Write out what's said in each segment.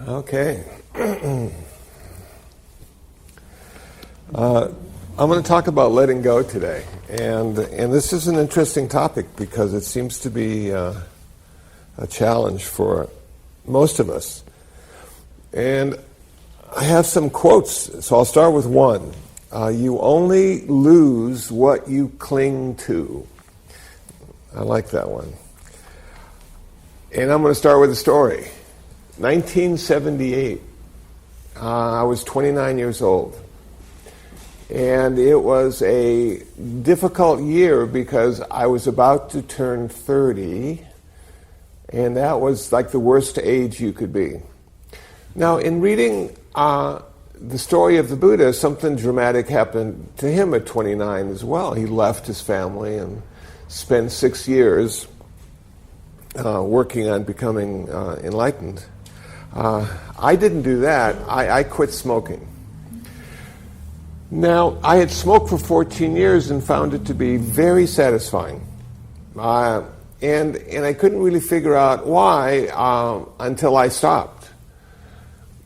Okay. I'm going to talk about letting go today, and this is an interesting topic because it seems to be a challenge for most of us. And I have some quotes, so I'll start with one. You only lose what you cling to. I like that one. And I'm going to start with a story. 1978. I was 29 years old. And it was a difficult year because I was about to turn 30, and that was like the worst age you could be. Now, in reading the story of the Buddha, something dramatic happened to him at 29 as well. He left his family and spent 6 years working on becoming enlightened. I didn't do that. I quit smoking. Now, I had smoked for 14 years and found it to be very satisfying. And I couldn't really figure out why until I stopped.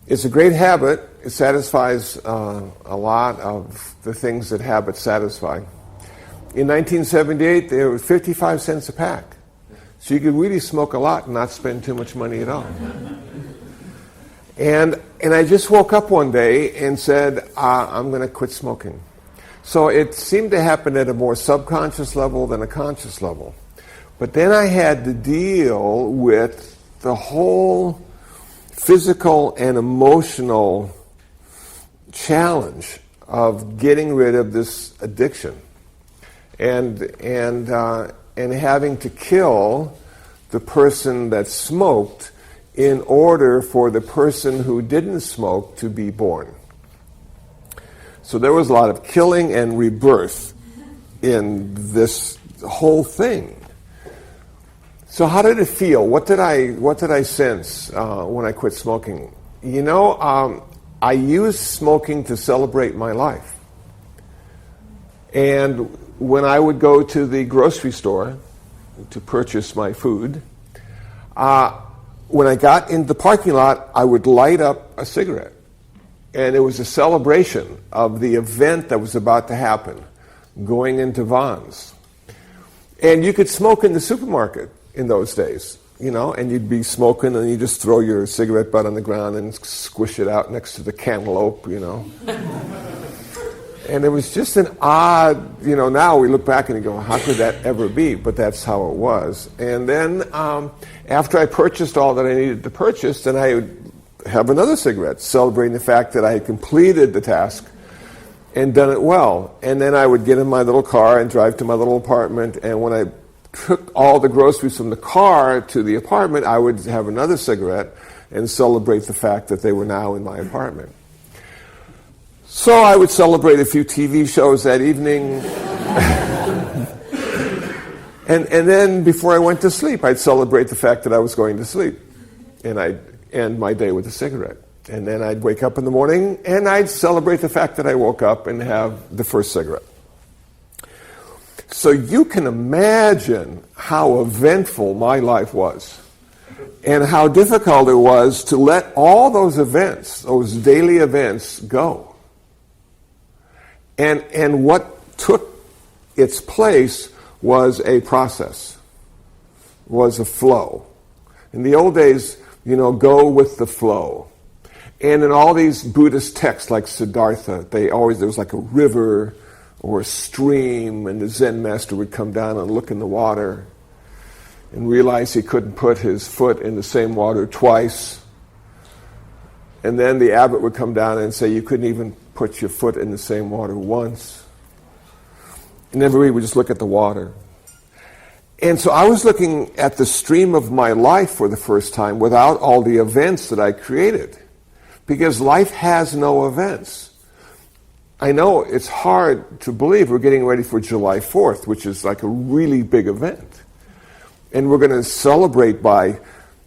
It's a great habit. It satisfies a lot of the things that habits satisfy. In 1978, they were 55 cents a pack. So you could really smoke a lot and not spend too much money at all. And I just woke up one day and said, I'm going to quit smoking. So it seemed to happen at a more subconscious level than a conscious level. But then I had to deal with the whole physical and emotional challenge of getting rid of this addiction and having to kill the person that smoked in order for the person who didn't smoke to be born. So there was a lot of killing and rebirth in this whole thing. So how did it feel? What did I sense when I quit smoking? You know, I used smoking to celebrate my life. And when I would go to the grocery store to purchase my food, when I got in the parking lot, I would light up a cigarette. And it was a celebration of the event that was about to happen, going into Vons. And you could smoke in the supermarket in those days, you know, and you'd be smoking and you just throw your cigarette butt on the ground and squish it out next to the cantaloupe, you know. And it was just an odd, you know, now we look back and you go, how could that ever be? But that's how it was. And then after I purchased all that I needed to purchase, then I would have another cigarette, celebrating the fact that I had completed the task and done it well. And then I would get in my little car and drive to my little apartment, and when I took all the groceries from the car to the apartment, I would have another cigarette and celebrate the fact that they were now in my apartment. So I would celebrate a few TV shows that evening. and then before I went to sleep, I'd celebrate the fact that I was going to sleep. And I'd end my day with a cigarette. And then I'd wake up in the morning and I'd celebrate the fact that I woke up and have the first cigarette. So you can imagine how eventful my life was and how difficult it was to let all those events, those daily events, go. And what took its place was a process, was a flow. In the old days, you know, go with the flow. And in all these Buddhist texts like Siddhartha, there was like a river or a stream, and the Zen master would come down and look in the water and realize he couldn't put his foot in the same water twice. And then the abbot would come down and say, you couldn't even put your foot in the same water once. And everybody would just look at the water. And so I was looking at the stream of my life for the first time without all the events that I created. Because life has no events. I know it's hard to believe we're getting ready for July 4th, which is like a really big event. And we're going to celebrate by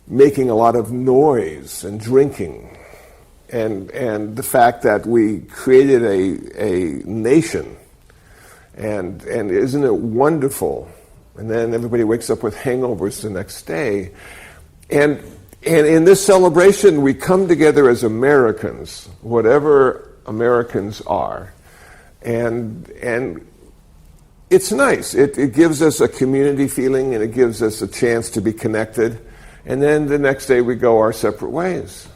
making a lot of noise and drinking. And the fact that we created a nation. And isn't it wonderful? And then everybody wakes up with hangovers the next day. And And in this celebration, we come together as Americans, whatever Americans are. And it's nice. It gives us a community feeling, and it gives us a chance to be connected. And then the next day we go our separate ways.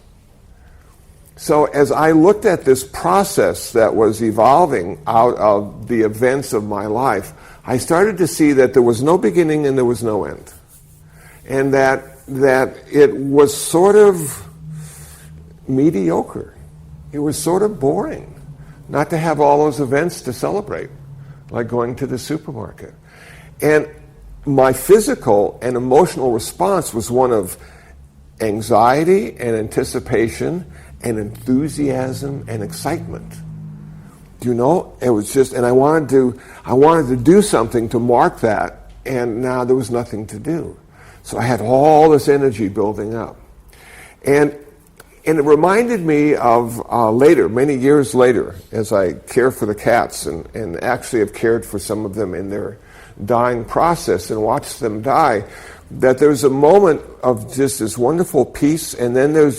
So as I looked at this process that was evolving out of the events of my life, I started to see that there was no beginning and there was no end. And that it was sort of mediocre. It was sort of boring not to have all those events to celebrate, like going to the supermarket. And my physical and emotional response was one of anxiety and anticipation and enthusiasm and excitement. You know, it was just, and I wanted to do something to mark that, and now there was nothing to do. So I had all this energy building up. And it reminded me of later, many years later, as I care for the cats and actually have cared for some of them in their dying process and watched them die, that there's a moment of just this wonderful peace, and then there's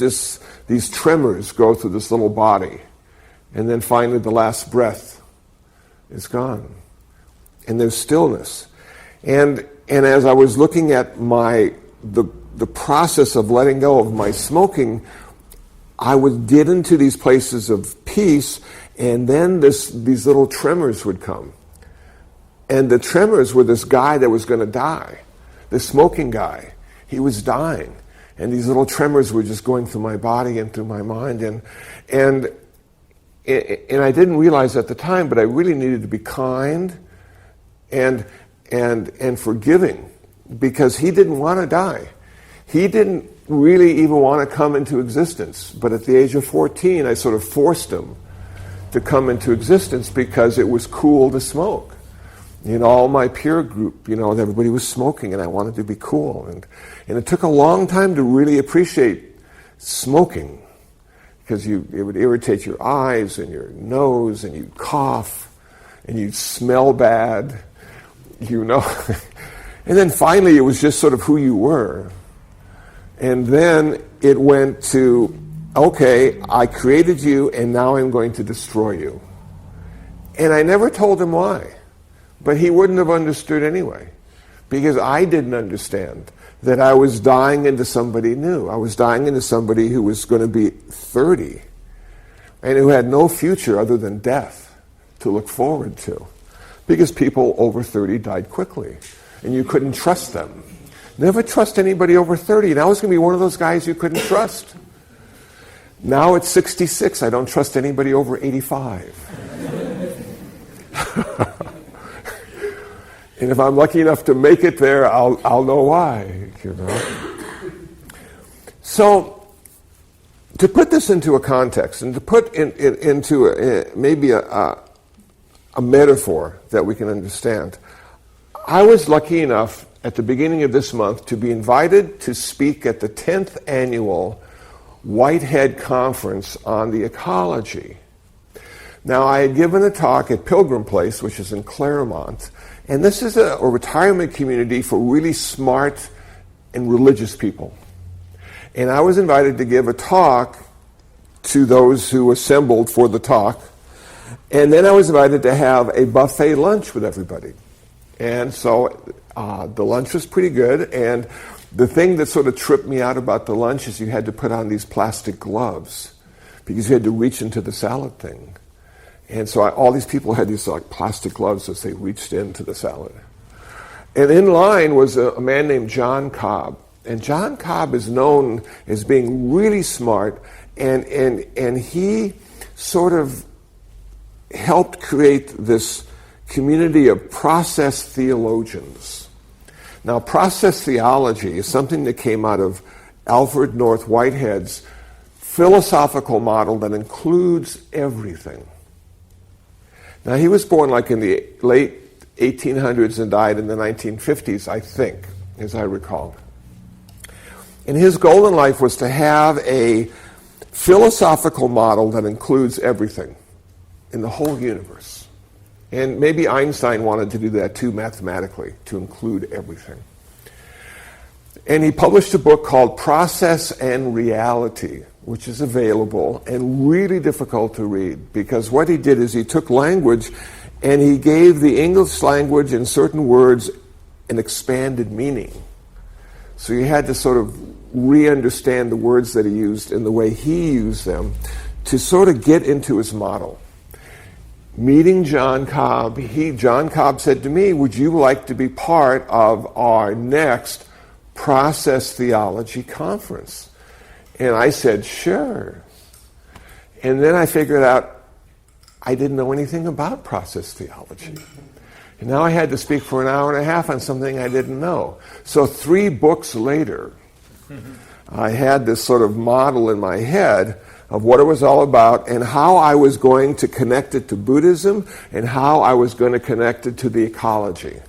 these tremors go through this little body. And then finally the last breath is gone. And there's stillness. And as I was looking at the process of letting go of my smoking, I would get into these places of peace, and then these little tremors would come. And the tremors were this guy that was going to die, the smoking guy. He was dying. And these little tremors were just going through my body and through my mind. And I didn't realize at the time, but I really needed to be kind and forgiving, because he didn't want to die. He didn't really even want to come into existence. But at the age of 14, I sort of forced him to come into existence because it was cool to smoke. In all my peer group, everybody was smoking, and I wanted to be cool. And it took a long time to really appreciate smoking, because it would irritate your eyes and your nose, and you'd cough, and you'd smell bad, And then finally, it was just sort of who you were. And then it went to, okay, I created you, and now I'm going to destroy you. And I never told him why. But he wouldn't have understood anyway, because I didn't understand that I was dying into somebody new. I was dying into somebody who was going to be 30 and who had no future other than death to look forward to, because people over 30 died quickly, and you couldn't trust them. Never trust anybody over 30. And I was going to be one of those guys you couldn't trust. Now at 66, I don't trust anybody over 85. And if I'm lucky enough to make it there, I'll know why, So, to put this into a context, and to put into maybe a metaphor that we can understand, I was lucky enough at the beginning of this month to be invited to speak at the 10th annual Whitehead Conference on the Ecology. Now, I had given a talk at Pilgrim Place, which is in Claremont, and this is a retirement community for really smart and religious people. And I was invited to give a talk to those who assembled for the talk, and then I was invited to have a buffet lunch with everybody. And so the lunch was pretty good, and the thing that sort of tripped me out about the lunch is you had to put on these plastic gloves, because you had to reach into the salad thing. And so all these people had these plastic gloves as they reached into the salad. And in line was a man named John Cobb. And John Cobb is known as being really smart, and he sort of helped create this community of process theologians. Now, process theology is something that came out of Alfred North Whitehead's philosophical model that includes everything. Now, he was born in the late 1800s and died in the 1950s, I think, as I recall. And his goal in life was to have a philosophical model that includes everything in the whole universe. And maybe Einstein wanted to do that too mathematically, to include everything. And he published a book called Process and Reality, which is available and really difficult to read, because what he did is he took language and he gave the English language and certain words an expanded meaning. So you had to sort of re-understand the words that he used and the way he used them to sort of get into his model. Meeting John Cobb, John Cobb said to me, would you like to be part of our next Process Theology conference? And I said, sure. And then I figured out I didn't know anything about process theology. And now I had to speak for an hour and a half on something I didn't know. So 3 books later, I had this sort of model in my head of what it was all about and how I was going to connect it to Buddhism and how I was going to connect it to the ecology.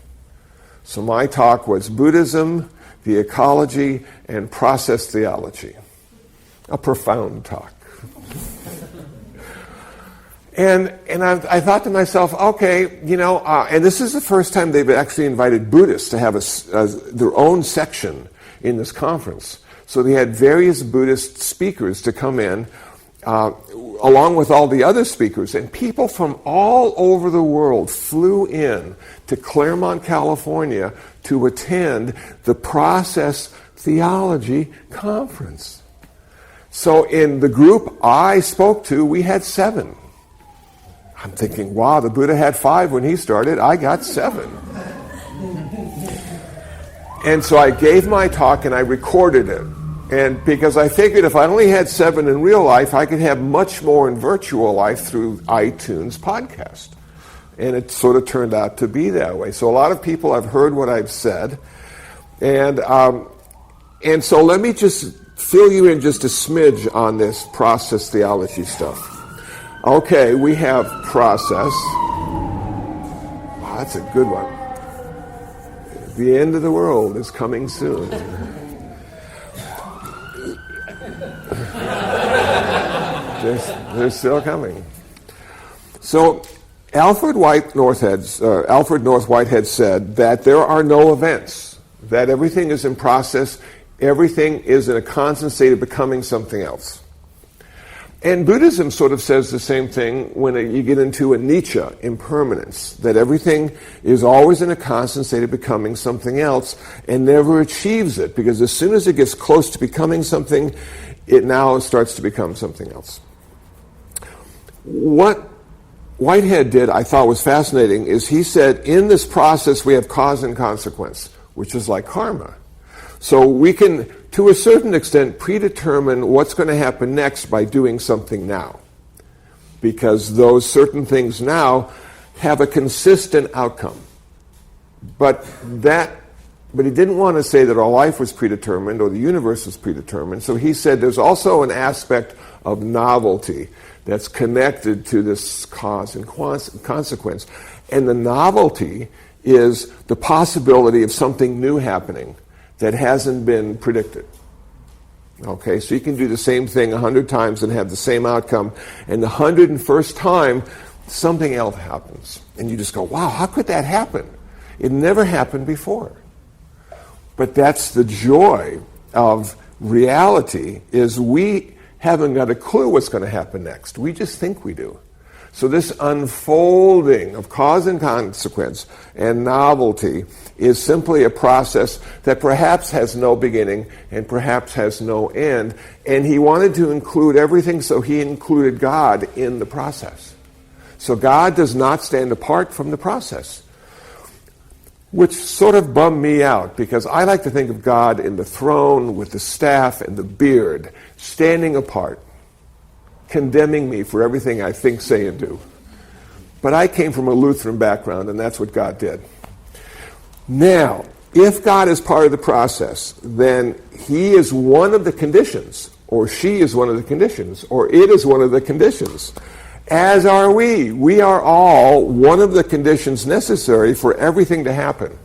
So my talk was Buddhism, the ecology, and process theology. A profound talk. And I thought to myself, okay, and this is the first time they've actually invited Buddhists to have their own section in this conference. So they had various Buddhist speakers to come in, along with all the other speakers, and people from all over the world flew in to Claremont, California to attend the Process Theology Conference. So in the group I spoke to, we had 7. I'm thinking, wow, the Buddha had 5 when he started. I got 7. And so I gave my talk and I recorded it. And because I figured if I only had 7 in real life, I could have much more in virtual life through iTunes podcast. And it sort of turned out to be that way. So a lot of people have heard what I've said. And so let me just fill you in just a smidge on this process theology stuff. Okay, we have process. Wow, that's a good one. The end of the world is coming soon. They're still coming. So Alfred North Whitehead said that there are no events, that everything is in process, everything is in a constant state of becoming something else. And Buddhism sort of says the same thing when you get into anicca, impermanence, that everything is always in a constant state of becoming something else and never achieves it, because as soon as it gets close to becoming something, it now starts to become something else. What Whitehead did, I thought was fascinating, is he said, in this process we have cause and consequence, which is like karma. So we can, to a certain extent, predetermine what's going to happen next by doing something now. Because those certain things now have a consistent outcome. But he didn't want to say that our life was predetermined or the universe was predetermined. So he said there's also an aspect of novelty that's connected to this cause and consequence. And the novelty is the possibility of something new happening that hasn't been predicted. Okay, so you can do the same thing 100 times and have the same outcome, and the 101st time, something else happens. And you just go, wow, how could that happen? It never happened before. But that's the joy of reality, is we haven't got a clue what's going to happen next. We just think we do. So this unfolding of cause and consequence and novelty is simply a process that perhaps has no beginning and perhaps has no end. And he wanted to include everything, so he included God in the process. So God does not stand apart from the process, which sort of bummed me out, because I like to think of God in the throne with the staff and the beard, standing apart, condemning me for everything I think, say, and do. But I came from a Lutheran background, and that's what God did. Now, if God is part of the process, then he is one of the conditions, or she is one of the conditions, or it is one of the conditions. As are we. We are all one of the conditions necessary for everything to happen.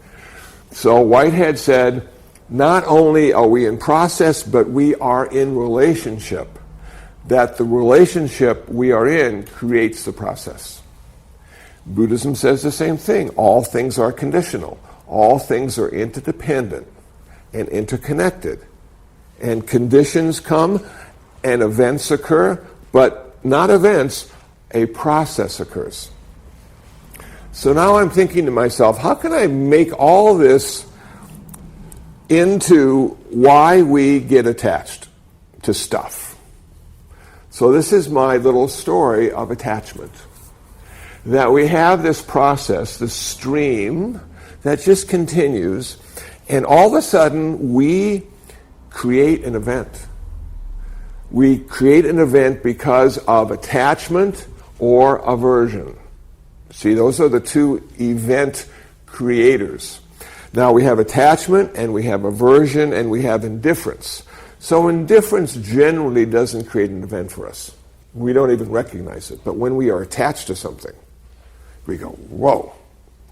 So Whitehead said, not only are we in process, but we are in relationship. That the relationship we are in creates the process. Buddhism says the same thing. All things are conditional. All things are interdependent. and interconnected. And conditions come and events occur, but not events, a process occurs. So now I'm thinking to myself, how can I make all this into why we get attached to stuff? So this is my little story of attachment. That we have this process, this stream, that just continues, and all of a sudden we create an event. We create an event because of attachment or aversion. See, those are the two event creators. Now we have attachment, and we have aversion, and we have indifference. So indifference generally doesn't create an event for us. We don't even recognize it. But when we are attached to something, we go, whoa.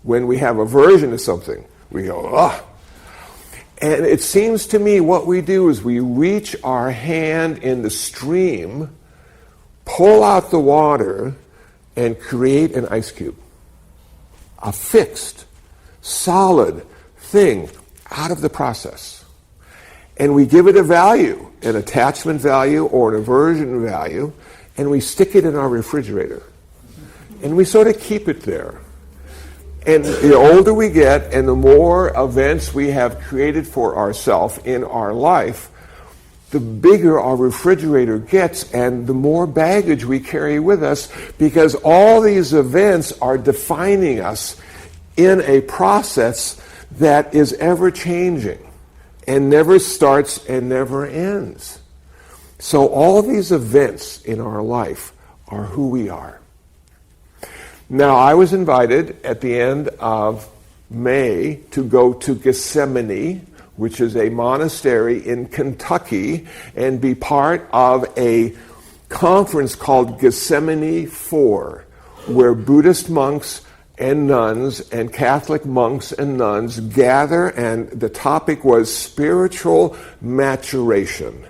When we have aversion to something, we go, ah. And it seems to me what we do is we reach our hand in the stream, pull out the water, and create an ice cube. A fixed, solid thing out of the process. And we give it a value, an attachment value or an aversion value, and we stick it in our refrigerator. And we sort of keep it there. And the older we get and the more events we have created for ourselves in our life, the bigger our refrigerator gets and the more baggage we carry with us, because all these events are defining us in a process that is ever changing and never starts and never ends. So all these events in our life are who we are. Now, I was invited at the end of May to go to Gethsemane, which is a monastery in Kentucky, and be part of a conference called Gethsemane 4, where Buddhist monks and nuns and Catholic monks and nuns gather, and the topic was spiritual maturation.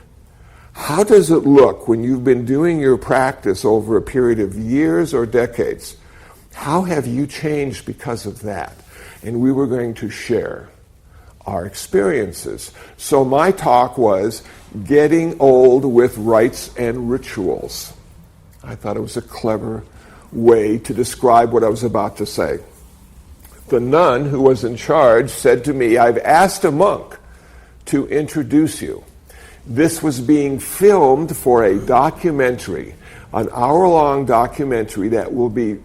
How does it look when you've been doing your practice over a period of years or decades? How have you changed because of that? And we were going to share our experiences. So my talk was getting old with rites and rituals. I thought it was a clever way to describe what I was about to say. The nun who was in charge said to me, "I've asked a monk to introduce you." This was being filmed for a documentary, an hour-long documentary that will be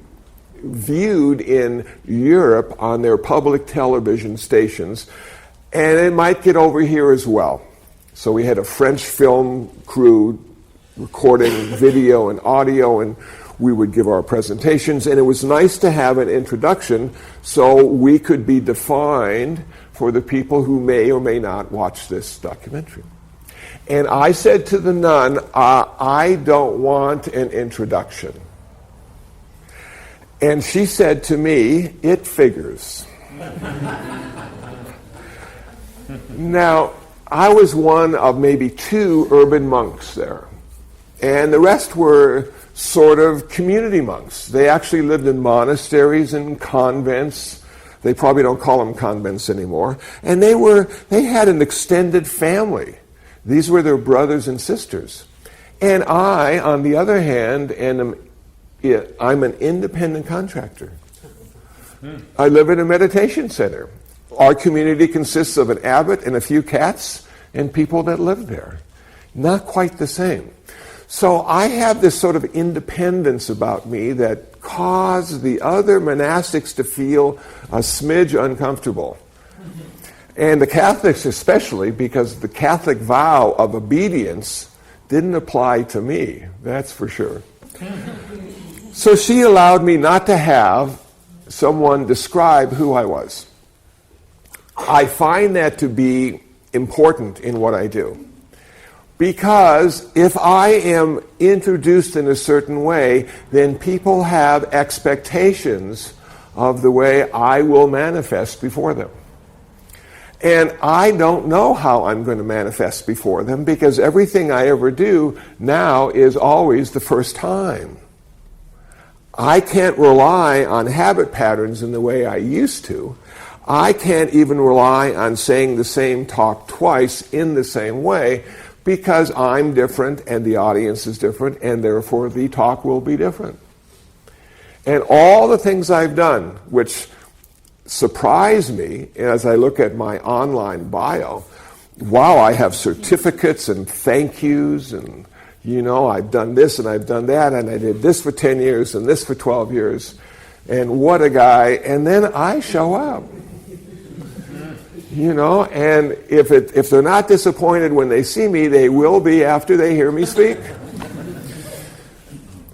viewed in Europe on their public television stations, and it might get over here as well. So we had a French film crew recording video and audio, and we would give our presentations, and it was nice to have an introduction so we could be defined for the people who may or may not watch this documentary. And I said to the nun, I don't want an introduction. And she said to me, "It figures." Now, I was one of maybe 2 urban monks there. And the rest were sort of community monks. They actually lived in monasteries and convents. They probably don't call them convents anymore. And they had an extended family. These were their brothers and sisters. And I, on the other hand, I'm an independent contractor. I live in a meditation center. Our community consists of an abbot and a few cats and people that live there. Not quite the same. So I have this sort of independence about me that caused the other monastics to feel a smidge uncomfortable. And the Catholics especially, because the Catholic vow of obedience didn't apply to me, that's for sure. So she allowed me not to have someone describe who I was. I find that to be important in what I do. Because if I am introduced in a certain way, then people have expectations of the way I will manifest before them. And I don't know how I'm going to manifest before them, because everything I ever do now is always the first time. I can't rely on habit patterns in the way I used to. I can't even rely on saying the same talk twice in the same way, because I'm different and the audience is different, and therefore the talk will be different. And all the things I've done, which surprise me as I look at my online bio, wow, I have certificates and thank yous, and I've done this and I've done that, and I did this for 10 years and this for 12 years, and what a guy. And then I show up. And if they're not disappointed when they see me, they will be after they hear me speak.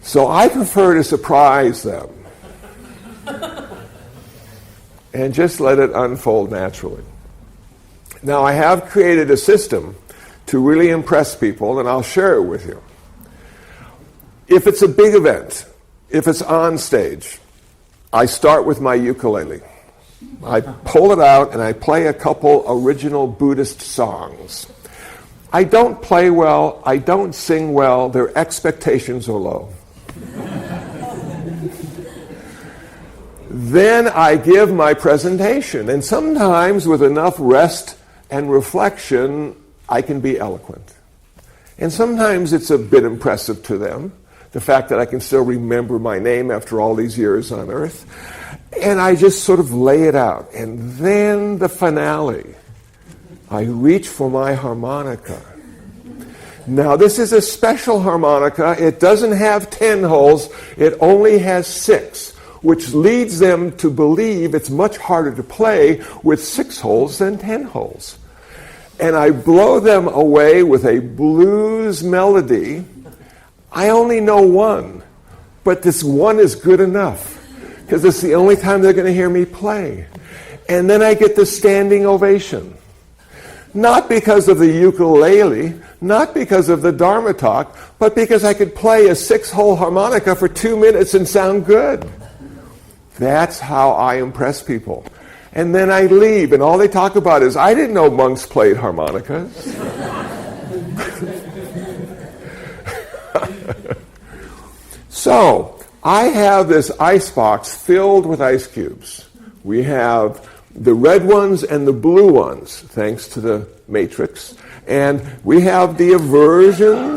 So I prefer to surprise them and just let it unfold naturally. Now, I have created a system to really impress people, and I'll share it with you. If it's a big event, if it's on stage, I start with my ukulele. I pull it out and I play a couple original Buddhist songs. I don't play well, I don't sing well, their expectations are low. Then I give my presentation, and sometimes with enough rest and reflection, I can be eloquent. And sometimes it's a bit impressive to them, the fact that I can still remember my name after all these years on earth. And I just sort of lay it out. And then the finale, I reach for my harmonica. Now, this is a special harmonica. It doesn't have 10 holes. It only has 6, which leads them to believe it's much harder to play with 6 holes than 10 holes. And I blow them away with a blues melody. I only know one, but this one is good enough, because it's the only time they're going to hear me play. And then I get the standing ovation. Not because of the ukulele, not because of the Dharma talk, but because I could play a 6-hole harmonica for 2 minutes and sound good. That's how I impress people. And then I leave, and all they talk about is, I didn't know monks played harmonicas. So, I have this ice box filled with ice cubes. We have the red ones and the blue ones, thanks to the matrix. And we have the aversion.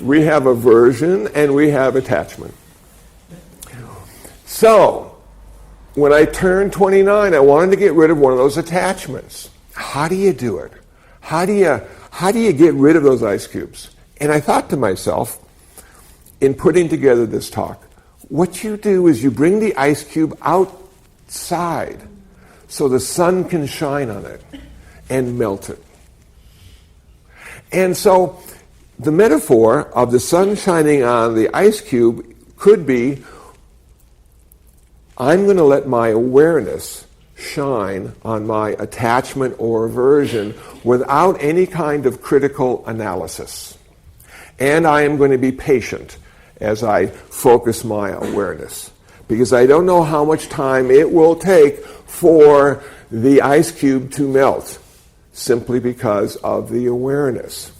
We have aversion and we have attachment. So, when I turned 29, I wanted to get rid of one of those attachments. How do you do it? How do you get rid of those ice cubes? And I thought to myself, in putting together this talk, what you do is you bring the ice cube outside so the sun can shine on it and melt it. And so the metaphor of the sun shining on the ice cube could be, I'm going to let my awareness shine on my attachment or aversion without any kind of critical analysis. And I am going to be patient as I focus my awareness, because I don't know how much time it will take for the ice cube to melt, simply because of the awareness.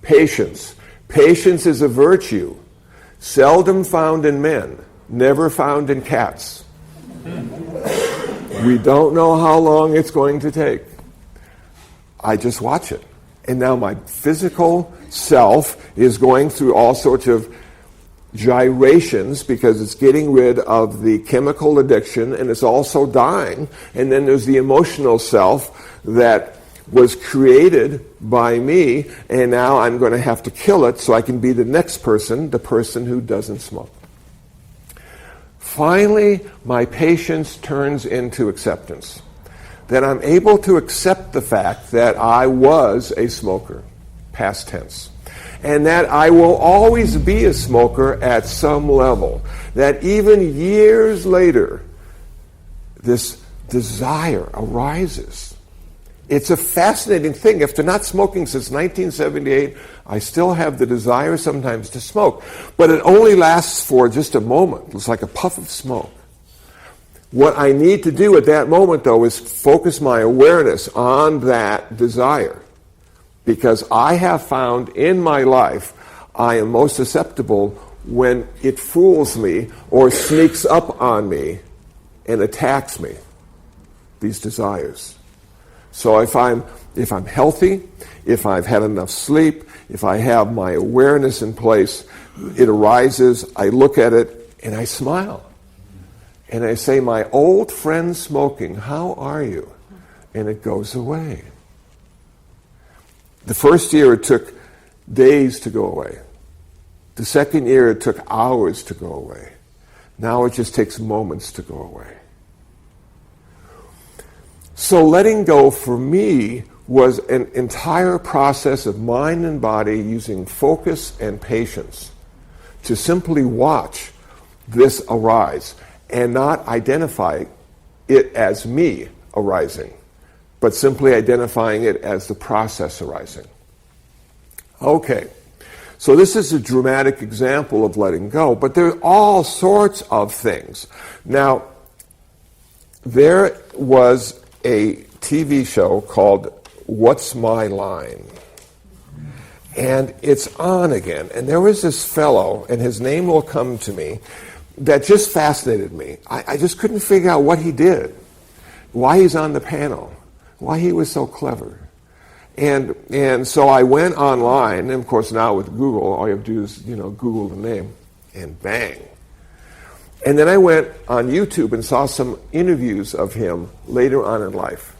Patience. Patience is a virtue, seldom found in men, never found in cats. We don't know how long it's going to take. I just watch it. And now my physical self is going through all sorts of gyrations because it's getting rid of the chemical addiction, and it's also dying. And then there's the emotional self that was created by me, and now I'm going to have to kill it so I can be the next person, the person who doesn't smoke. Finally, my patience turns into acceptance. That I'm able to accept the fact that I was a smoker, past tense. And that I will always be a smoker at some level. That even years later, this desire arises. It's a fascinating thing. If they're not smoking since 1978, I still have the desire sometimes to smoke. But it only lasts for just a moment. It's like a puff of smoke. What I need to do at that moment, though, is focus my awareness on that desire. Because I have found in my life, I am most susceptible when it fools me or sneaks up on me and attacks me, these desires. So if I'm healthy, if I've had enough sleep, if I have my awareness in place, it arises, I look at it, and I smile. And I say, my old friend smoking, how are you? And it goes away. The first year it took days to go away. The second year it took hours to go away. Now it just takes moments to go away. So letting go for me was an entire process of mind and body using focus and patience to simply watch this arise and not identify it as me arising, but simply identifying it as the process arising. Okay, so this is a dramatic example of letting go, but there are all sorts of things. Now, there was a TV show called What's My Line? And it's on again. And there was this fellow, and his name will come to me, that just fascinated me. I just couldn't figure out what he did, why he's on the panel, why he was so clever. And so I went online, and of course now with Google, all you have to do is, Google the name, and bang. And then I went on YouTube and saw some interviews of him later on in life.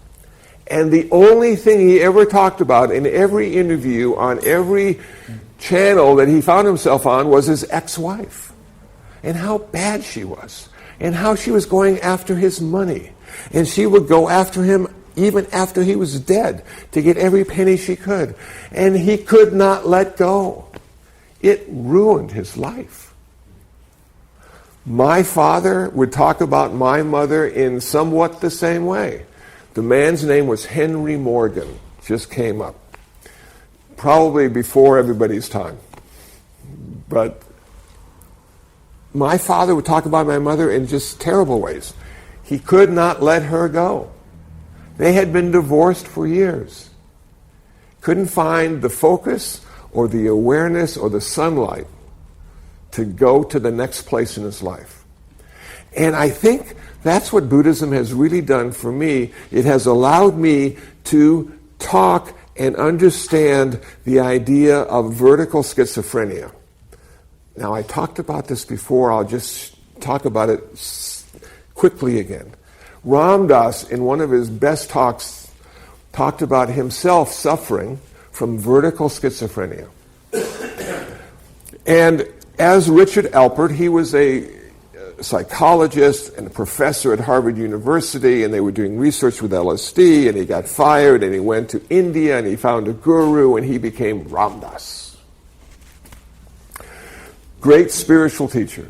And the only thing he ever talked about in every interview on every channel that he found himself on was his ex-wife. And how bad she was. And how she was going after his money. And she would go after him even after he was dead to get every penny she could. And he could not let go. It ruined his life. My father would talk about my mother in somewhat the same way. The man's name was Henry Morgan, just came up. Probably before everybody's time. But my father would talk about my mother in just terrible ways. He could not let her go. They had been divorced for years. Couldn't find the focus or the awareness or the sunlight to go to the next place in his life. And I think that's what Buddhism has really done for me. It has allowed me to talk and understand the idea of vertical schizophrenia. Now, I talked about this before. I'll just talk about it quickly again. Ram Dass, in one of his best talks, talked about himself suffering from vertical schizophrenia. And as Richard Alpert, he was a psychologist and a professor at Harvard University, and they were doing research with LSD, and he got fired, and he went to India, and he found a guru, and he became Ram Dass. Great spiritual teacher.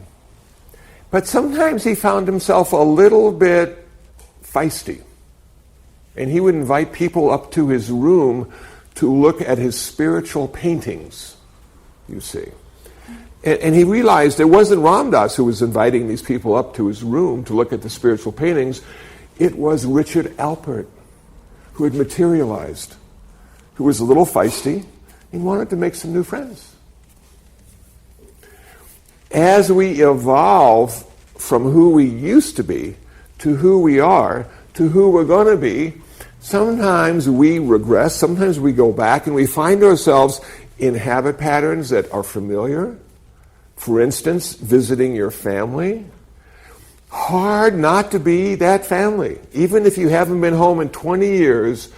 But sometimes he found himself a little bit feisty. And he would invite people up to his room to look at his spiritual paintings, you see. And he realized it wasn't Ram Dass who was inviting these people up to his room to look at the spiritual paintings. It was Richard Alpert, who had materialized, who was a little feisty and wanted to make some new friends. As we evolve from who we used to be to who we are to who we're going to be, sometimes we regress, sometimes we go back and we find ourselves in habit patterns that are familiar. For instance, visiting your family. Hard not to be that family. Even if you haven't been home in 20 years,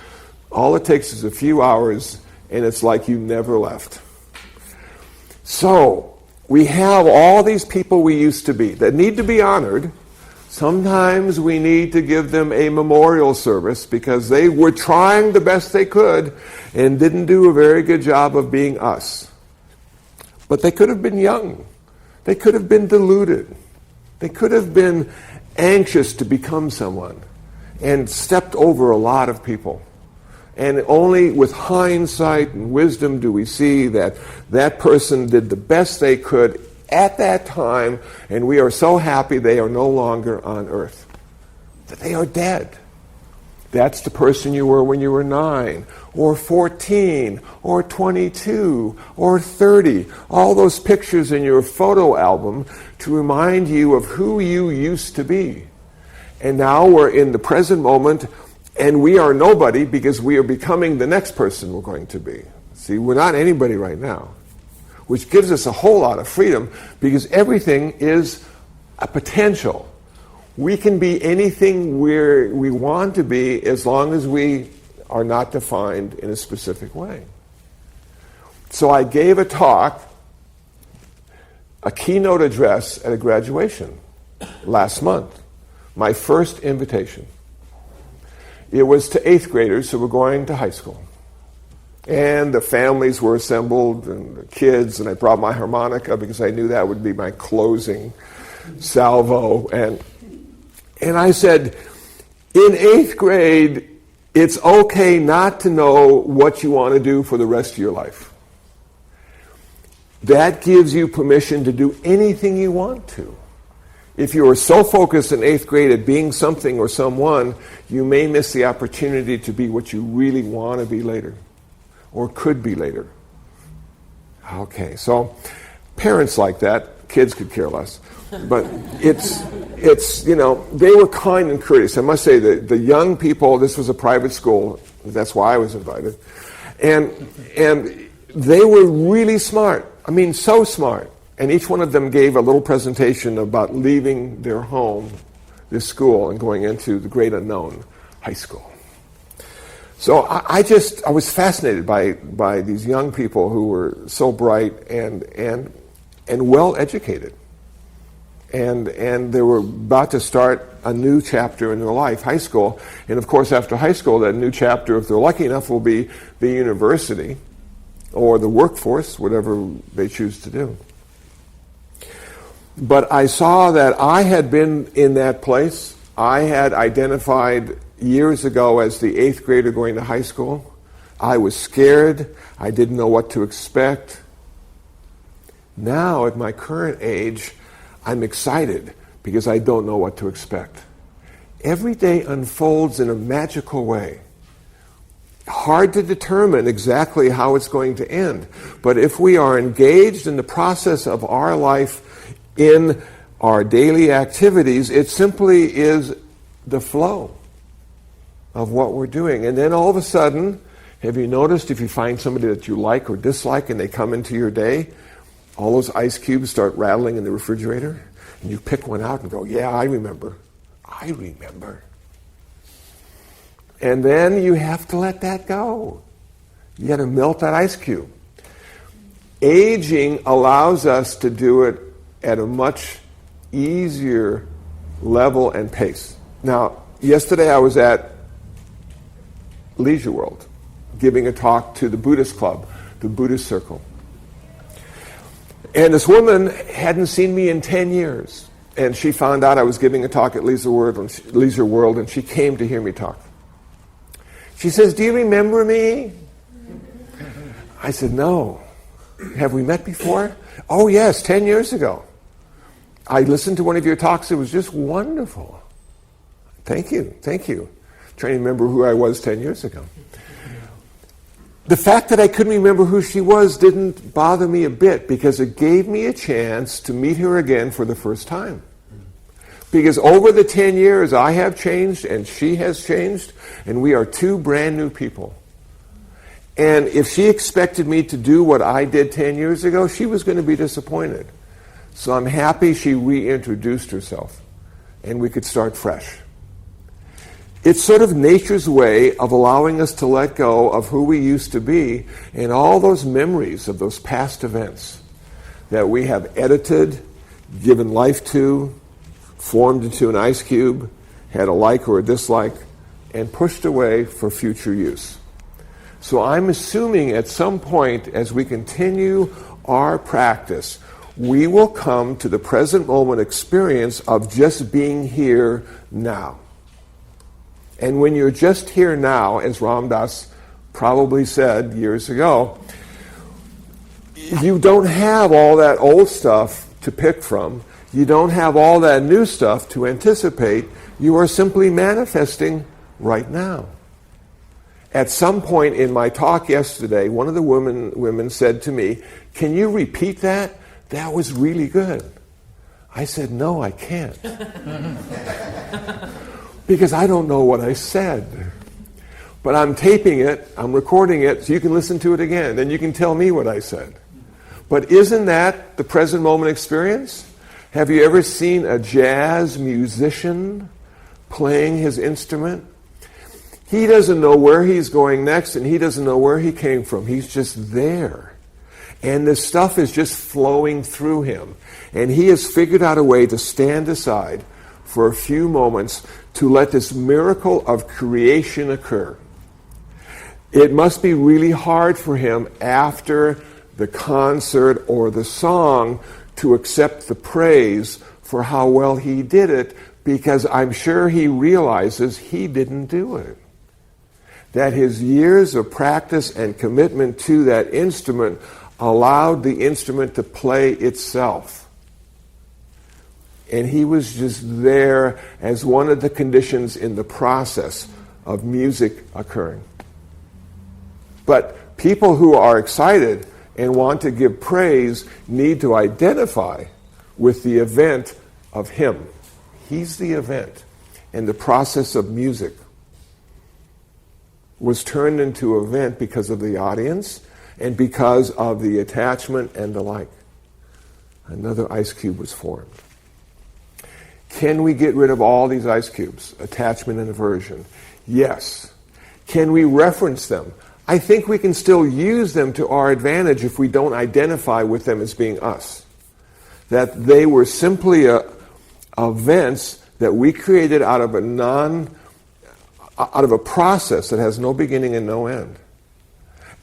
all it takes is a few hours and it's like you never left. So, we have all these people we used to be that need to be honored. Sometimes we need to give them a memorial service because they were trying the best they could and didn't do a very good job of being us. But they could have been young. They could have been deluded. They could have been anxious to become someone and stepped over a lot of people. And only with hindsight and wisdom do we see that that person did the best they could at that time, and we are so happy they are no longer on earth. That they are dead. That's the person you were when you were 9, or 14, or 22, or 30. All those pictures in your photo album to remind you of who you used to be. And now we're in the present moment, and we are nobody because we are becoming the next person we're going to be. See, we're not anybody right now, which gives us a whole lot of freedom because everything is a potential. We can be anything we want to be as long as we are not defined in a specific way. So I gave a talk, a keynote address at a graduation last month, my first invitation. It was to 8th graders who were going to high school. And the families were assembled, and the kids, and I brought my harmonica because I knew that would be my closing salvo. And I said, in 8th grade, it's okay not to know what you want to do for the rest of your life. That gives you permission to do anything you want to. If you are so focused in 8th grade at being something or someone, you may miss the opportunity to be what you really want to be later, or could be later. Okay, so parents like that, kids could care less. But it's you know, they were kind and courteous. I must say that the young people, this was a private school, that's why I was invited, and they were really smart. I mean, so smart. And each one of them gave a little presentation about leaving their home, this school, and going into the great unknown, high school. So I was fascinated by these young people who were so bright and well educated. And they were about to start a new chapter in their life, high school. And of course, after high school, that new chapter, if they're lucky enough, will be the university or the workforce, whatever they choose to do. But I saw that I had been in that place. I had identified years ago as the 8th grader going to high school. I was scared. I didn't know what to expect. Now, at my current age, I'm excited because I don't know what to expect. Every day unfolds in a magical way. Hard to determine exactly how it's going to end. But if we are engaged in the process of our life in our daily activities, it simply is the flow of what we're doing. And then all of a sudden, have you noticed if you find somebody that you like or dislike and they come into your day, all those ice cubes start rattling in the refrigerator, and you pick one out and go, yeah, I remember. And then you have to let that go. You got to melt that ice cube. Aging allows us to do it at a much easier level and pace. Now, yesterday I was at Leisure World, giving a talk to the Buddhist club, the Buddhist circle. And this woman hadn't seen me in 10 years. And she found out I was giving a talk at Leisure World, and she came to hear me talk. She says, "Do you remember me?" I said, "No." "Have we met before?" "Oh, yes, 10 years ago. I listened to one of your talks. It was just wonderful." Thank you. Trying to remember who I was 10 years ago. The fact that I couldn't remember who she was didn't bother me a bit because it gave me a chance to meet her again for the first time. Because over the 10 years, I have changed and she has changed, and we are two brand new people. And if she expected me to do what I did 10 years ago, she was going to be disappointed. So I'm happy she reintroduced herself and we could start fresh. It's sort of nature's way of allowing us to let go of who we used to be and all those memories of those past events that we have edited, given life to, formed into an ice cube, had a like or a dislike, and pushed away for future use. So I'm assuming at some point as we continue our practice, we will come to the present moment experience of just being here now. And when you're just here now, as Ram Dass probably said years ago, you don't have all that old stuff to pick from. You don't have all that new stuff to anticipate. You are simply manifesting right now. At some point in my talk yesterday, one of the women said to me, "Can you repeat that? That was really good." I said, "No, I can't." Because I don't know what I said. But I'm taping it, I'm recording it, so you can listen to it again, and you can tell me what I said. But isn't that the present moment experience? Have you ever seen a jazz musician playing his instrument? He doesn't know where he's going next, and he doesn't know where he came from. He's just there. And this stuff is just flowing through him. And he has figured out a way to stand aside for a few moments to let this miracle of creation occur. It must be really hard for him after the concert or the song to accept the praise for how well he did it, because I'm sure he realizes he didn't do it. That his years of practice and commitment to that instrument allowed the instrument to play itself. And he was just there as one of the conditions in the process of music occurring. But people who are excited and want to give praise need to identify with the event of him. He's the event. And the process of music was turned into an event because of the audience and because of the attachment and the like. Another ice cube was formed. Can we get rid of all these ice cubes? Attachment and aversion. Yes. Can we reference them? I think we can still use them to our advantage if we don't identify with them as being us. That they were simply events that we created out of a process that has no beginning and no end.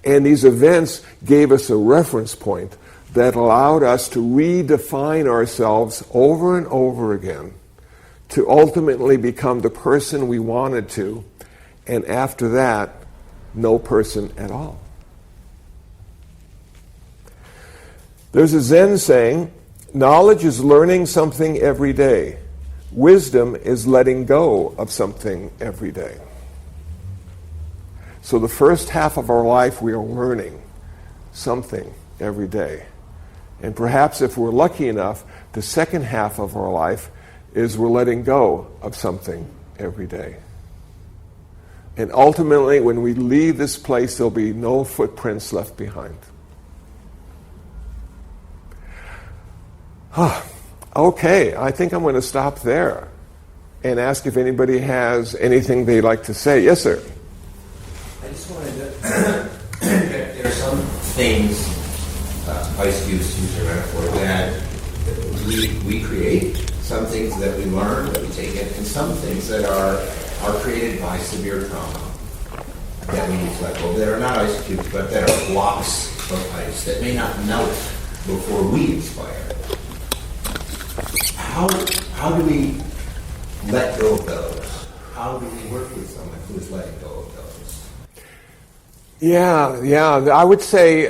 And these events gave us a reference point that allowed us to redefine ourselves over and over again to ultimately become the person we wanted to, and after that, no person at all. There's a Zen saying, knowledge is learning something every day. Wisdom is letting go of something every day. So the first half of our life, we are learning something every day. And perhaps if we're lucky enough, the second half of our life is we're letting go of something every day. And ultimately, when we leave this place, there'll be no footprints left behind. Okay, I think I'm going to stop there and ask if anybody has anything they'd like to say. Yes, sir. I just wanted to... there are some things, ice cubes to use a metaphor, that we create, some things that we learn, that we take in, and some things that are created by severe trauma that we need to let go of, that are not ice cubes, but that are blocks of ice that may not melt before we expire. How do we let go of those? How do we work with someone who is letting go of those? Yeah. I would say,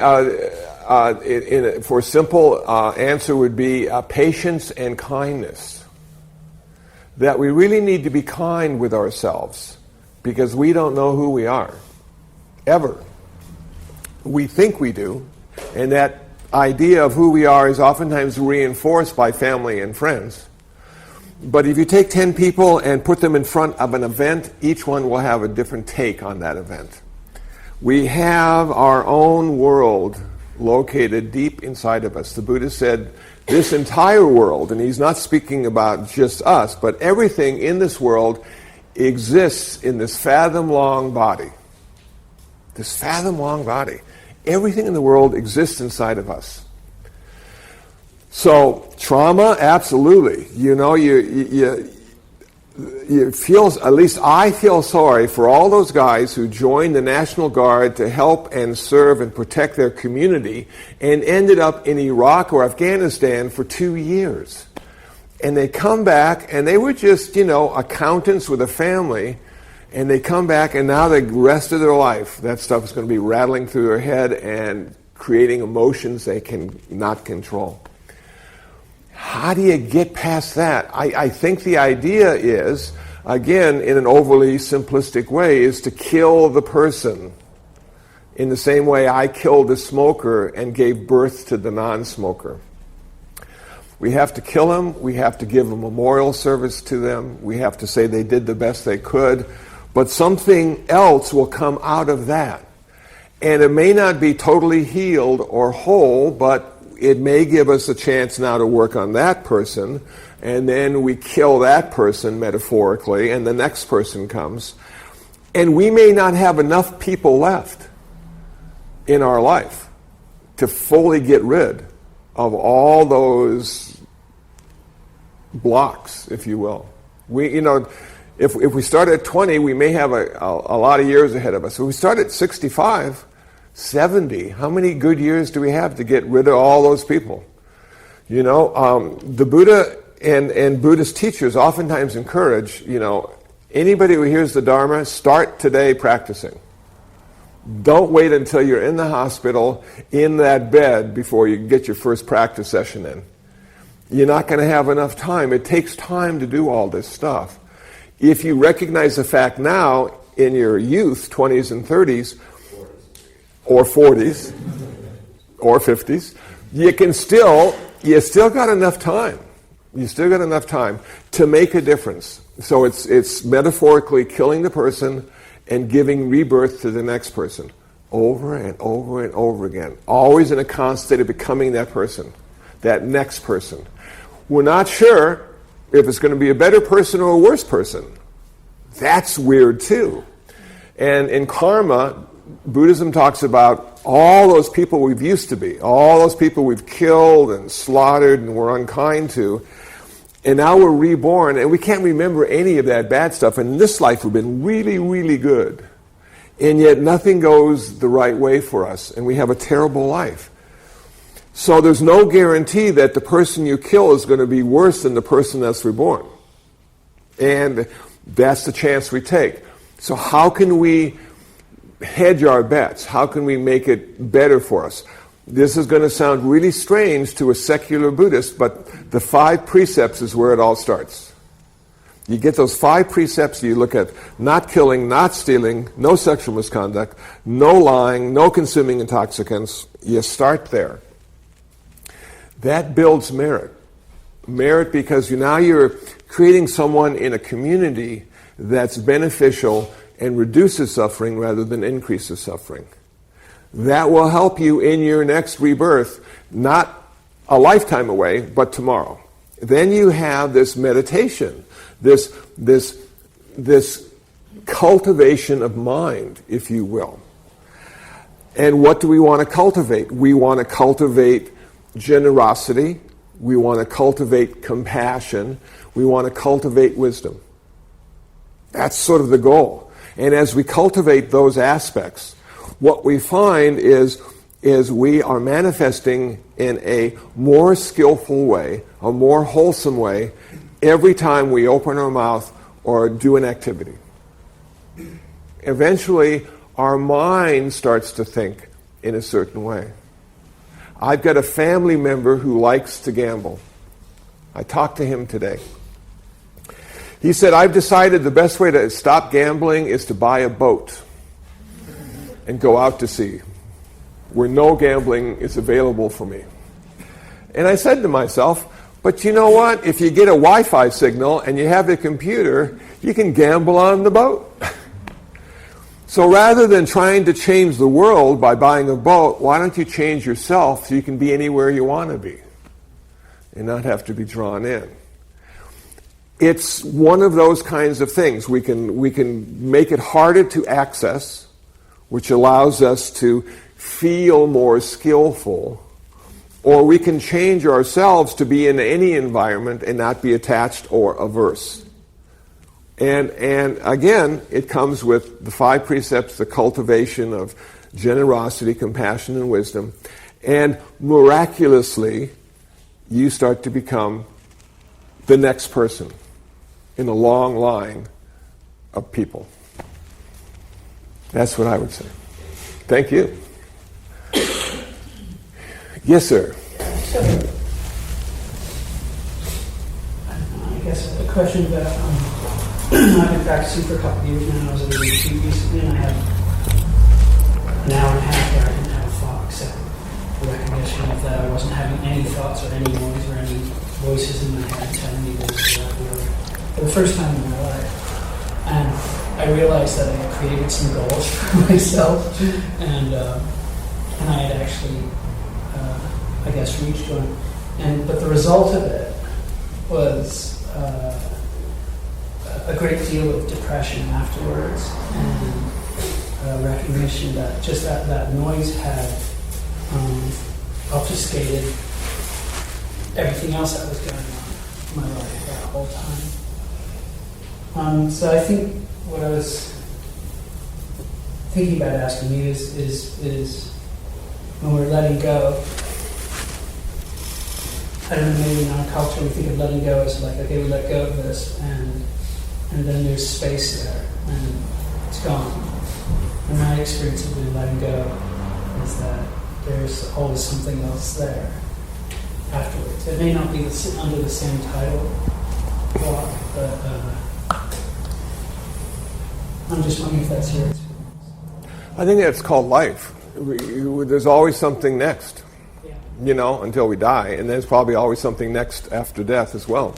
for a simple answer would be patience and kindness. That we really need to be kind with ourselves because we don't know who we are, ever. We think we do, and that idea of who we are is oftentimes reinforced by family and friends. But if you take 10 people and put them in front of an event, each one will have a different take on that event. We have our own world located deep inside of us. The Buddha said, this entire world, and he's not speaking about just us, but everything in this world exists in this fathom-long body. This fathom-long body. Everything in the world exists inside of us. So, trauma, absolutely. You feel, at least I feel sorry for all those guys who joined the National Guard to help and serve and protect their community and ended up in Iraq or Afghanistan for 2 years. And they come back and they were just, accountants with a family, and they come back and now the rest of their life, that stuff is going to be rattling through their head and creating emotions they can not control. How do you get past that? I think the idea is, again, in an overly simplistic way, is to kill the person in the same way I killed the smoker and gave birth to the non-smoker. We have to kill them. We have to give a memorial service to them. We have to say they did the best they could. But something else will come out of that. And it may not be totally healed or whole, but it may give us a chance now to work on that person. And then we kill that person metaphorically, and the next person comes. And we may not have enough people left in our life to fully get rid of all those blocks, if you will. If we start at 20, we may have a lot of years ahead of us. If we start at 65, 70, how many good years do we have to get rid of all those people? The Buddha and Buddhist teachers oftentimes encourage, anybody who hears the Dharma, start today practicing. Don't wait until you're in the hospital, in that bed, before you get your first practice session in. You're not going to have enough time. It takes time to do all this stuff. If you recognize the fact now, in your youth, 20s and 30s, or 40s, or 50s, you still got enough time. You still got enough time to make a difference. So it's metaphorically killing the person and giving rebirth to the next person over and over and over again. Always in a constant state of becoming that person, that next person. We're not sure if it's going to be a better person or a worse person. That's weird too. And in karma, Buddhism talks about all those people we've used to be, all those people we've killed and slaughtered and were unkind to, and now we're reborn, and we can't remember any of that bad stuff. And in this life, we've been really, really good. And yet nothing goes the right way for us, and we have a terrible life. So there's no guarantee that the person you kill is going to be worse than the person that's reborn. And that's the chance we take. So how can we hedge our bets? How can we make it better for us? This is going to sound really strange to a secular Buddhist, but the 5 precepts is where it all starts. You get those 5 precepts, you look at not killing, not stealing, no sexual misconduct, no lying, no consuming intoxicants. You start there. That builds merit. Merit because now you're creating someone in a community that's beneficial and reduces suffering rather than increases suffering. That will help you in your next rebirth, not a lifetime away, but tomorrow. Then you have this meditation, this cultivation of mind, if you will. And what do we want to cultivate? We want to cultivate generosity. We want to cultivate compassion. We want to cultivate wisdom. That's sort of the goal. And as we cultivate those aspects, what we find is we are manifesting in a more skillful way, a more wholesome way, every time we open our mouth or do an activity. Eventually, our mind starts to think in a certain way. I've got a family member who likes to gamble. I talked to him today. He said, I've decided the best way to stop gambling is to buy a boat and go out to sea, where no gambling is available for me. And I said to myself, but you know what? If you get a Wi-Fi signal and you have a computer, you can gamble on the boat. So rather than trying to change the world by buying a boat, why don't you change yourself so you can be anywhere you want to be and not have to be drawn in? It's one of those kinds of things. We can make it harder to access, which allows us to feel more skillful, or we can change ourselves to be in any environment and not be attached or averse. And again, it comes with the 5 precepts, the cultivation of generosity, compassion, and wisdom, and miraculously, you start to become the next person in a long line of people. That's what I would say. Thank you. Yes, sir. So, I guess a question about, I've been practicing for a couple of years now. I was in the retreat recently, and I have an hour and a half where I didn't have a thought except the recognition of that I wasn't having any thoughts or any noise or any voices in my head telling me this or that word for the first time in my life. And I realized that I had created some goals for myself, and I had actually, I guess, reached one. But the result of it was a great deal of depression afterwards, and recognition that just that noise had obfuscated everything else that was going on in my life that whole time. So I think what I was thinking about asking you is when we're letting go, I don't know, maybe in our culture we think of letting go as like, okay, we let go of this, and then there's space there, and it's gone. And my experience of doing letting go is that there's always something else there afterwards. It may not be under the same title block, but I'm just wondering if that's your experience. I think that's called life. There's always something next, until we die, and there's probably always something next after death as well.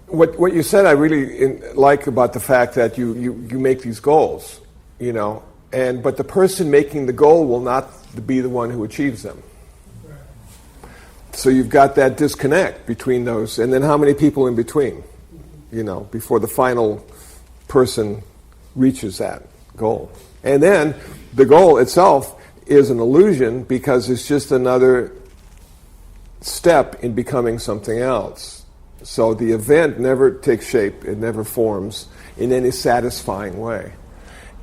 What you said I really like about the fact that you make these goals, but the person making the goal will not be the one who achieves them. Right. So you've got that disconnect between those, and then how many people in between, before the final person reaches that goal. And then the goal itself is an illusion because it's just another step in becoming something else. So the event never takes shape, it never forms in any satisfying way.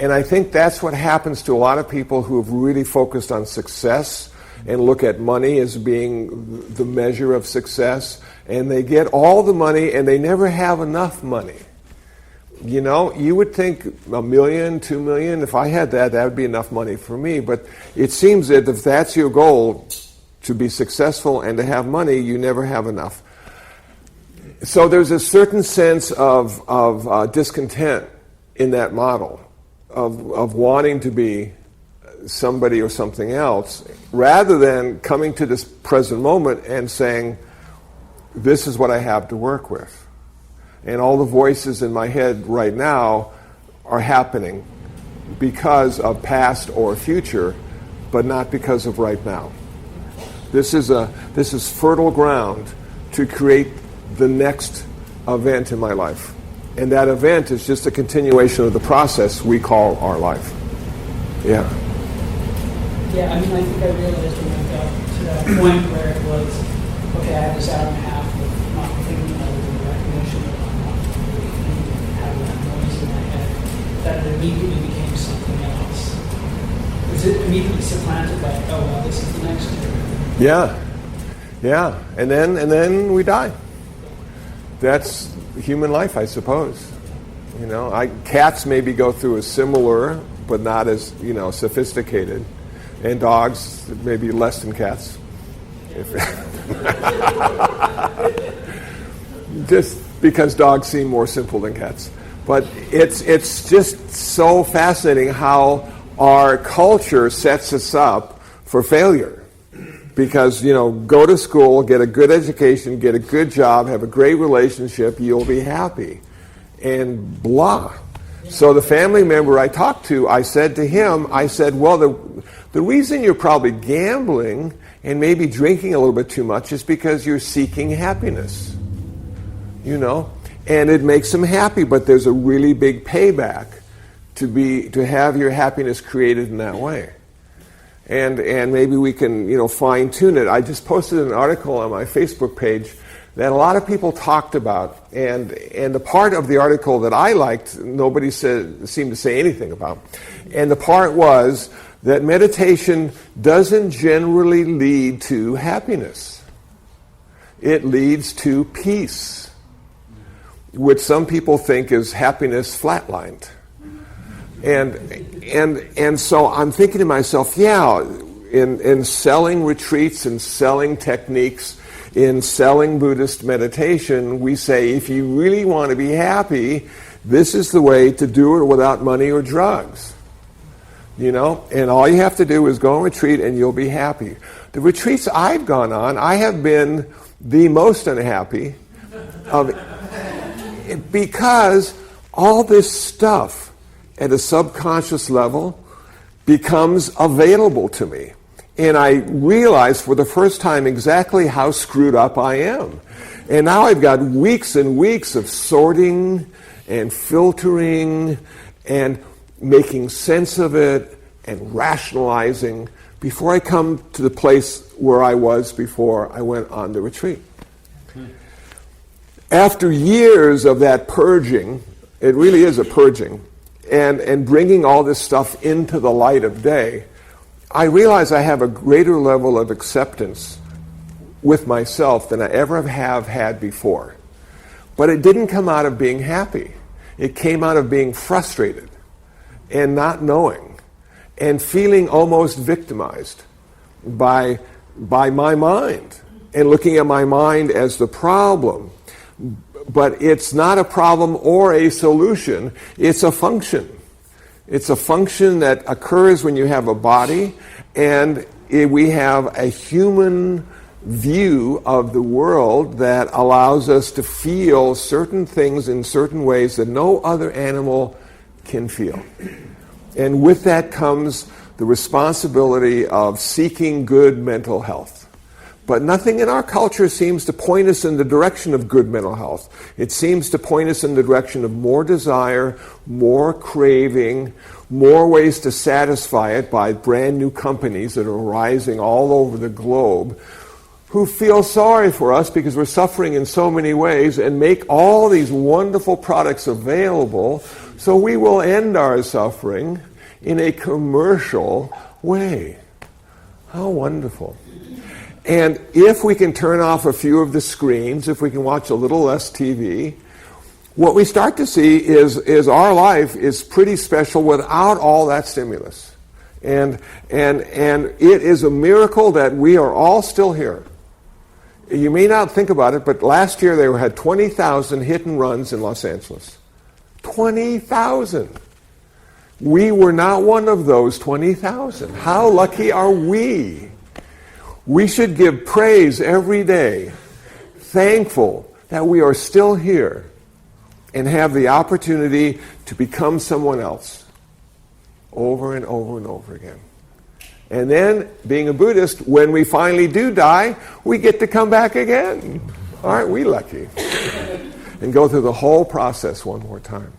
And I think that's what happens to a lot of people who have really focused on success and look at money as being the measure of success, and they get all the money and they never have enough money. You would think $1 million, $2 million, if I had that would be enough money for me. But it seems that if that's your goal, to be successful and to have money, you never have enough. So there's a certain sense of discontent in that model, of wanting to be somebody or something else, rather than coming to this present moment and saying, this is what I have to work with. And all the voices in my head right now are happening because of past or future, but not because of right now. This is fertile ground to create the next event in my life. And that event is just a continuation of the process we call our life. Yeah. Yeah, I think I realized when I got to that point where it was, okay, I have this hour and a half of not thinking about it, the recognition of not really having that noise in my head, that it immediately became something else. Was it immediately supplanted by, oh, well, this is the next year? Yeah. And then we die. That's human life, I suppose. Cats maybe go through a similar, but not as sophisticated, and dogs maybe less than cats. Just because dogs seem more simple than cats, but it's just so fascinating how our culture sets us up for failure. Because, go to school, get a good education, get a good job, have a great relationship, you'll be happy. And blah. So the family member I talked to, I said to him, well, the reason you're probably gambling and maybe drinking a little bit too much is because you're seeking happiness. And it makes them happy, but there's a really big payback to have your happiness created in that way. And maybe we can, fine-tune it. I just posted an article on my Facebook page that a lot of people talked about, and the part of the article that I liked, nobody seemed to say anything about. And the part was that meditation doesn't generally lead to happiness. It leads to peace, which some people think is happiness flatlined. And so I'm thinking to myself, in selling retreats and selling techniques, in selling Buddhist meditation, we say if you really want to be happy, this is the way to do it without money or drugs. and all you have to do is go on retreat and you'll be happy. The retreats I've gone on, I have been the most unhappy because all this stuff at a subconscious level becomes available to me. And I realize for the first time exactly how screwed up I am. And now I've got weeks and weeks of sorting and filtering and making sense of it and rationalizing before I come to the place where I was before I went on the retreat. After years of that purging, it really is a purging, and bringing all this stuff into the light of day, I realize I have a greater level of acceptance with myself than I ever have had before. But it didn't come out of being happy. It came out of being frustrated and not knowing and feeling almost victimized by my mind and looking at my mind as the problem. But it's not a problem or a solution. It's a function. It's a function that occurs when you have a body, and we have a human view of the world that allows us to feel certain things in certain ways that no other animal can feel. And with that comes the responsibility of seeking good mental health. But nothing in our culture seems to point us in the direction of good mental health. It seems to point us in the direction of more desire, more craving, more ways to satisfy it by brand new companies that are rising all over the globe, who feel sorry for us because we're suffering in so many ways and make all these wonderful products available so we will end our suffering in a commercial way. How wonderful. And if we can turn off a few of the screens, if we can watch a little less TV, what we start to see is our life is pretty special without all that stimulus. And it is a miracle that we are all still here. You may not think about it, but last year they had 20,000 hit and runs in Los Angeles. 20,000. We were not one of those 20,000. How lucky are we? We should give praise every day, thankful that we are still here and have the opportunity to become someone else over and over and over again. And then, being a Buddhist, when we finally do die, we get to come back again. Aren't we lucky? And go through the whole process one more time.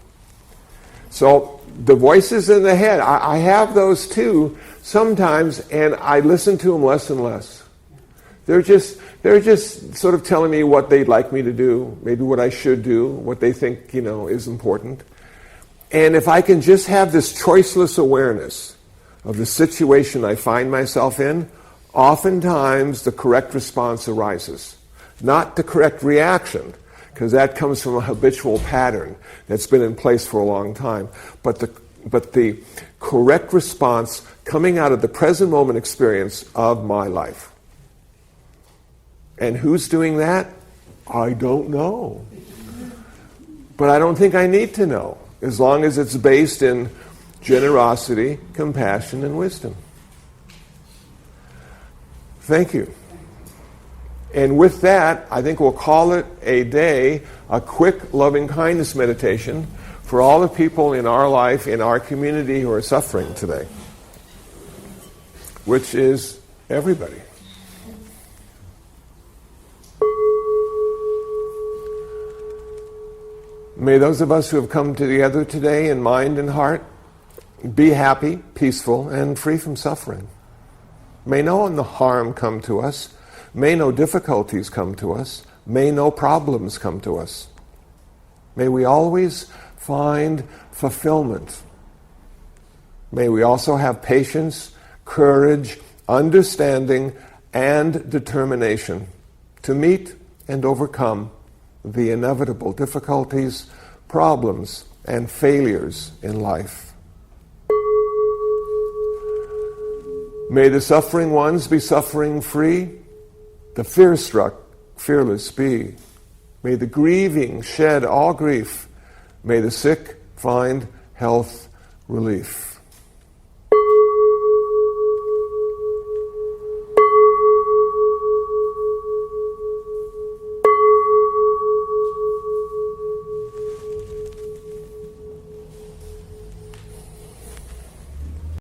So, the voices in the head, I have those too sometimes, and I listen to them less and less. They're just sort of telling me what they'd like me to do, maybe what I should do, what they think, is important. And if I can just have this choiceless awareness of the situation I find myself in, oftentimes the correct response arises. Not the correct reaction, because that comes from a habitual pattern that's been in place for a long time. But the correct response coming out of the present moment experience of my life. And who's doing that? I don't know. But I don't think I need to know, as long as it's based in generosity, compassion, and wisdom. Thank you. And with that, I think we'll call it a day, a quick loving kindness meditation for all the people in our life, in our community who are suffering today, which is everybody. May those of us who have come together today in mind and heart be happy, peaceful, and free from suffering. May no harm come to us. May no difficulties come to us. May no problems come to us. May we always find fulfillment. May we also have patience, courage, understanding, and determination to meet and overcome the inevitable difficulties, problems, and failures in life. May the suffering ones be suffering free, the fear-struck fearless be. May the grieving shed all grief. May the sick find health relief.